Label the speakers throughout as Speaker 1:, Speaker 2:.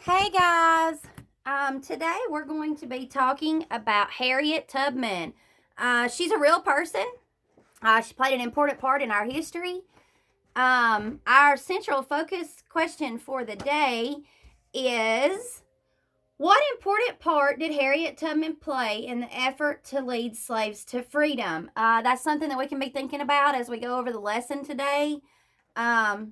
Speaker 1: Hey guys, today we're going to be talking about Harriet Tubman. She's a real person. She played an important part in our history. Our central focus question for the day is, what important part did Harriet Tubman play in the effort to lead slaves to freedom? That's something that we can be thinking about as we go over the lesson today. Um,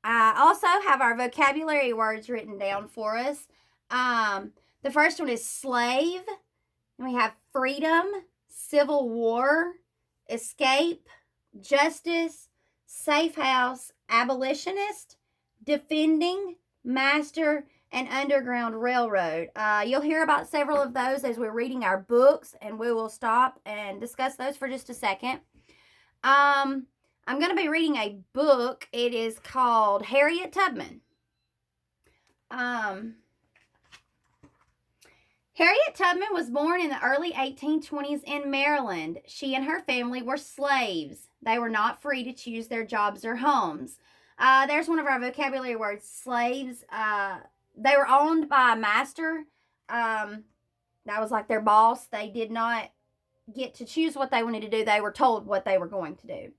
Speaker 1: I also have our vocabulary words written down for us. The first one is slave. And we have freedom, civil war, escape, justice, safe house, abolitionist, defending, master, and underground railroad. You'll hear about several of those as we're reading our books, and we will stop and discuss those for just a second. I'm going to be reading a book. It is called Harriet Tubman. Harriet Tubman was born in the early 1820s in Maryland. She and her family were slaves. They were not free to choose their jobs or homes. There's one of our vocabulary words, slaves. They were owned by a master. That was like their boss. They did not get to choose what they wanted to do. They were told what they were going to do.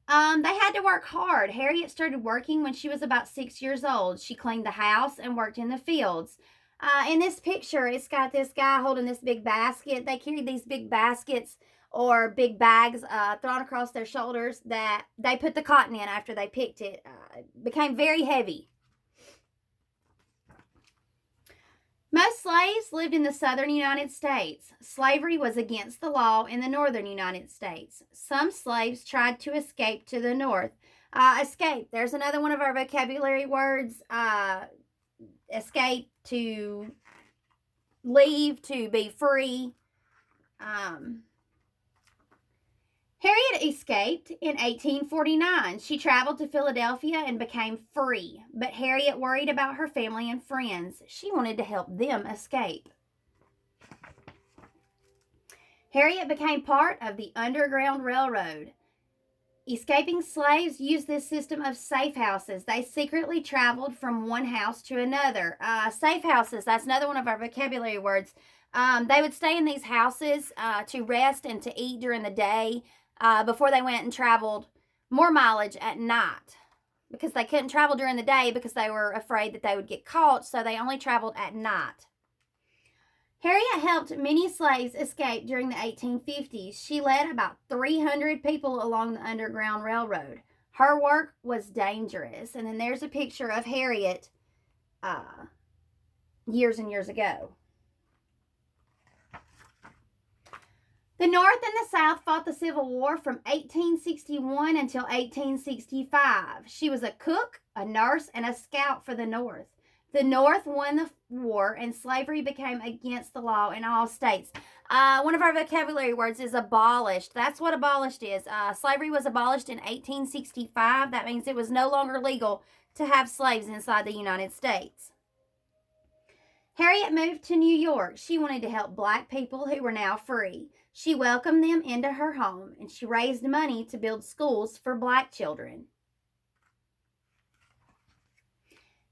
Speaker 1: They had to work hard. Harriet started working when she was about 6 years old. She cleaned the house and worked in the fields. In this picture, it's got this guy holding this big basket. They carried these big baskets or big bags thrown across their shoulders that they put the cotton in after they picked it. It became very heavy. Most slaves lived in the southern United States. Slavery was against the law in the northern United States. Some slaves tried to escape to the north. Escape, there's another one of our vocabulary words. Escape, to leave, to be free. Harriet escaped in 1849. She traveled to Philadelphia and became free, but Harriet worried about her family and friends. She wanted to help them escape. Harriet became part of the Underground Railroad. Escaping slaves used this system of safe houses. They secretly traveled from one house to another. Safe houses, that's another one of our vocabulary words. They would stay in these houses to rest and to eat during the day before they went and traveled more mileage at night, because they couldn't travel during the day because they were afraid that they would get caught, so they only traveled at night. Harriet helped many slaves escape during the 1850s. She led about 300 people along the Underground Railroad. Her work was dangerous. And then there's a picture of Harriet years and years ago. The North and the South fought the Civil War from 1861 until 1865. She was a cook, a nurse, and a scout for the North. The North won the war, and slavery became against the law in all states. One of our vocabulary words is abolished. That's what abolished is. Slavery was abolished in 1865. That means it was no longer legal to have slaves inside the United States. Harriet moved to New York. She wanted to help black people who were now free. She welcomed them into her home, and she raised money to build schools for black children.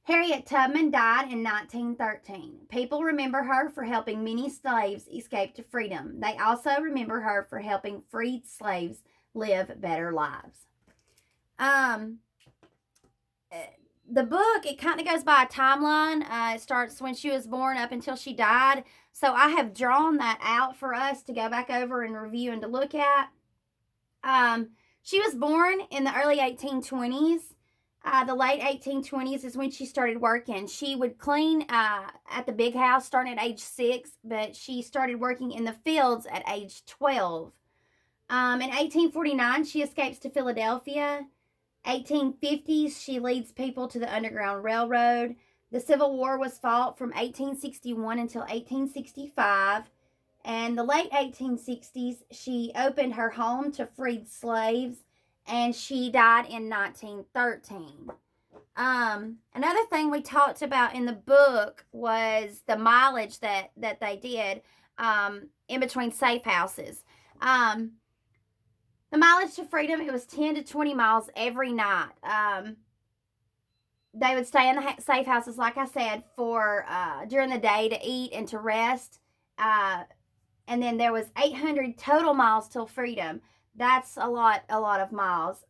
Speaker 1: Harriet Tubman died in 1913. People remember her for helping many slaves escape to freedom. They also remember her for helping freed slaves live better lives. The book, it kind of goes by a timeline. It starts when she was born up until she died. So I have drawn that out for us to go back over and review and to look at. She was born in the early 1820s. The late 1820s is when she started working. She would clean at the big house starting at age 6, but she started working in the fields at age 12. In 1849, she escapes to Philadelphia. 1850s, she leads people to the Underground Railroad. The Civil War was fought from 1861 until 1865. And the late 1860s, she opened her home to freed slaves, and she died in 1913. Another thing we talked about in the book was the mileage that they did in between safe houses. The mileage to freedom, it was 10 to 20 miles every night. they would stay in the safe houses, like I said, for during the day to eat and to rest. And then there was 800 total miles till freedom. That's a lot of miles.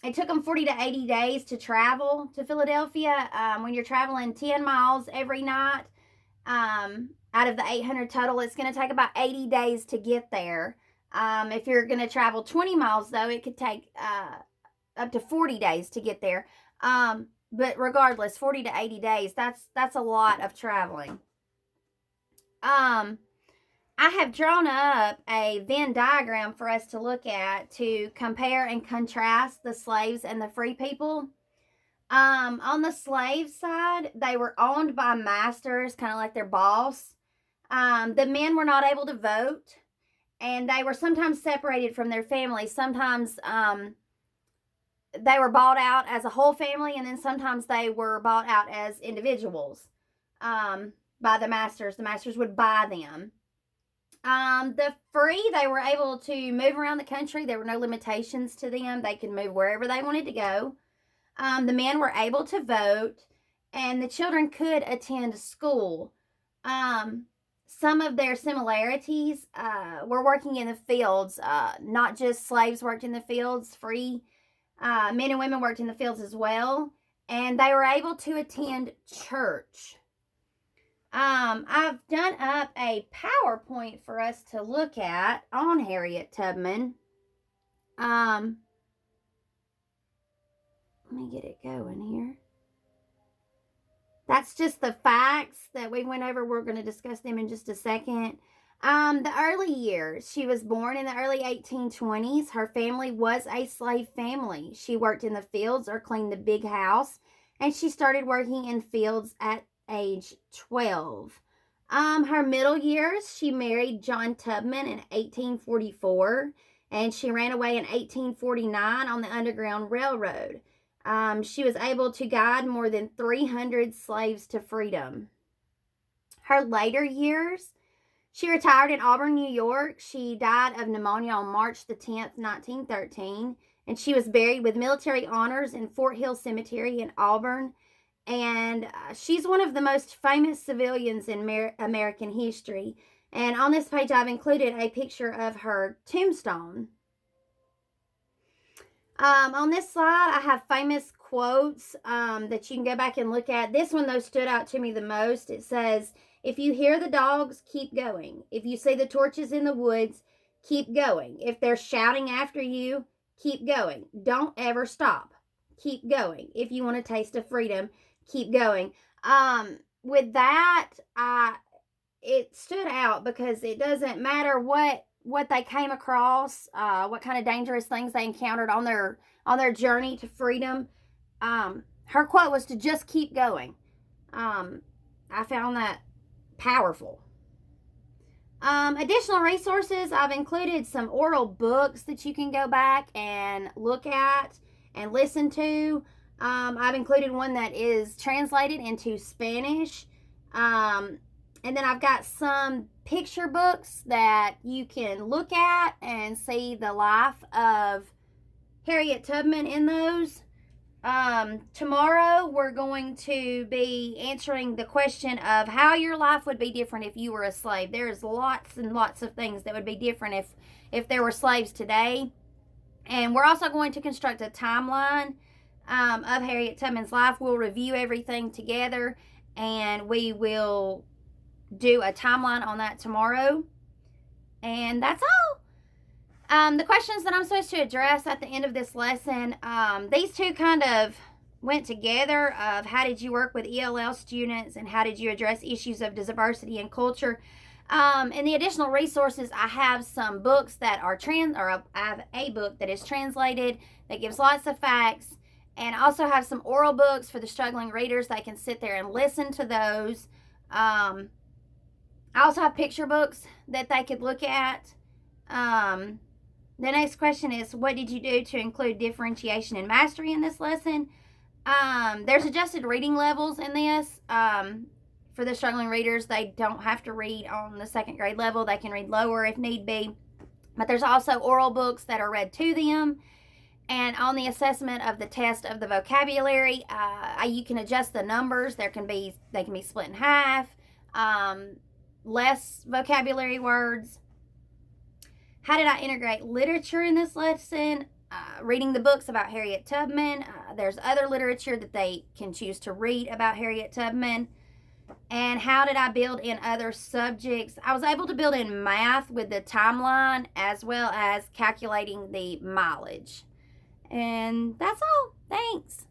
Speaker 1: It took them 40 to 80 days to travel to Philadelphia. When you're traveling 10 miles every night, out of the 800 total, it's going to take about 80 days to get there. If you're going to travel 20 miles, though, it could take up to 40 days to get there. But regardless, 40 to 80 days, that's a lot of traveling. I have drawn up a Venn diagram for us to look at to compare and contrast the slaves and the free people. On the slave side, they were owned by masters, kind of like their boss. The men were not able to vote, and they were sometimes separated from their families. Sometimes they were bought out as a whole family, and then sometimes they were bought out as individuals by the masters. The masters would buy them. The free, they were able to move around the country. There were no limitations to them. They could move wherever they wanted to go. The men were able to vote, and the children could attend school. Some of their similarities were working in the fields. Not just slaves worked in the fields, free men and women worked in the fields as well. And they were able to attend church. I've done up a PowerPoint for us to look at on Harriet Tubman. Let me get it going here. That's just the facts that we went over. We're going to discuss them in just a second. The early years. She was born in the early 1820s. Her family was a slave family. She worked in the fields or cleaned the big house, and she started working in fields at age 12. Her middle years, she married John Tubman in 1844, and she ran away in 1849 on the Underground Railroad. She was able to guide more than 300 slaves to freedom. Her later years, she retired in Auburn, New York. She died of pneumonia on March the 10th, 1913, and she was buried with military honors in Fort Hill Cemetery in Auburn. And she's one of the most famous civilians in American history. And on this page, I've included a picture of her tombstone. On this slide, I have famous quotes that you can go back and look at. This one, though, stood out to me the most. It says, "If you hear the dogs, keep going. If you see the torches in the woods, keep going. If they're shouting after you, keep going. Don't ever stop. Keep going. If you want a taste of freedom, keep going." With that, it stood out because it doesn't matter what they came across, what kind of dangerous things they encountered on their journey to freedom. Her quote was to just keep going. I found that powerful. Additional resources, I've included some oral books that you can go back and look at and listen to. I've included one that is translated into Spanish. And then I've got some picture books that you can look at and see the life of Harriet Tubman in those. Tomorrow we're going to be answering the question of how your life would be different if you were a slave. There's lots and lots of things that would be different if there were slaves today. And we're also going to construct a timeline of Harriet Tubman's life. We'll review everything together, and we will do a timeline on that tomorrow. And that's all. The questions that I'm supposed to address at the end of this lesson, these two kind of went together of how did you work with ELL students and how did you address issues of diversity and culture. In the additional resources, I have some books that are I have a book that is translated that gives lots of facts, and I also have some oral books for the struggling readers. They can sit there and listen to those. I also have picture books that they could look at. The next question is, what did you do to include differentiation and mastery in this lesson? There's adjusted reading levels in this. For the struggling readers, they don't have to read on the second grade level. They can read lower if need be. But there's also oral books that are read to them. And on the assessment of the test of the vocabulary, you can adjust the numbers. They can be split in half. Less vocabulary words. How did I integrate literature in this lesson? Reading the books about Harriet Tubman. There's other literature that they can choose to read about Harriet Tubman. And how did I build in other subjects? I was able to build in math with the timeline as well as calculating the mileage. And that's all. Thanks.